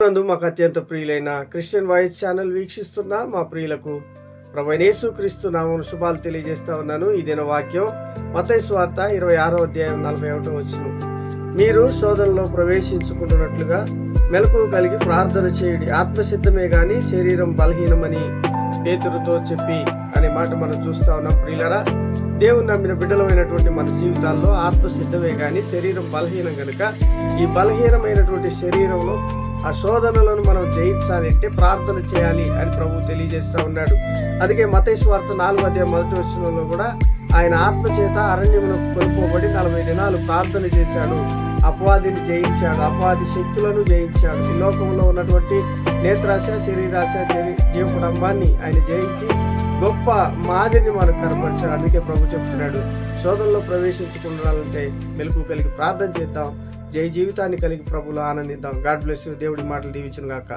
నందు మాకు అత్యంత ప్రియులైన క్రిస్టియన్ వాయిస్ ఛానల్ వీక్షిస్తున్న మా ప్రియులకు ప్రభువైన యేసుక్రీస్తు నామమున శుభాలు తెలియజేస్తా ఉన్నాను. ఈ దిన వాక్యం మత్తయి సువార్త 26వ అధ్యాయం 41వ వచనం. మీరు శోధనలో ప్రవేశించుకుంటున్నట్లుగా మెలకువ కలిగి ప్రార్థన చేయుడి, ఆత్మసిద్ధమే గాని శరీరం బలహీనమని పేతురుతో చెప్పి అనే మాట మనం చూస్తా ఉన్నాం. ప్రియులరా, దేవుని నమ్మిన బిడ్డలమైనటువంటి మన జీవితాల్లో ఆత్మసిద్ధమే గాని శరీరం బలహీనం కనుక ఈ బలహీనమైనటువంటి శరీరంలో ఆ శోధనలను మనం జయించాలంటే ప్రార్థన చేయాలి అని ప్రభు తెలియజేస్తా ఉన్నాడు. అందుకే మత్తయి సువార్త 4వ అధ్యాయం 1వ వచనంలో కూడా ఆయన ఆత్మ చేత అరణ్యమునకు కొనుక్కోబడి 40 దినాలు ప్రార్థన చేశాడు, అపవాదిని జయించాడు, అపవాది శక్తులను జయించాడు. ఈ లోకంలో ఉన్నటువంటి నేత్రాశ, శరీరాశ, జీవకుడంబాన్ని ఆయన జయించి గొప్ప మాదిరిని మనకు కనపరిచాడు. అందుకే ప్రభు చెప్తున్నాడు, శోధనలో ప్రవేశించుకుండాలంటే మెలకువ కలిగి ప్రార్థన చేద్దాం, జయ జీవితాన్ని కలిగి ప్రభువులో ఆనందిద్దాం. God bless you. దేవుడి మాటలు దీవించును గాక.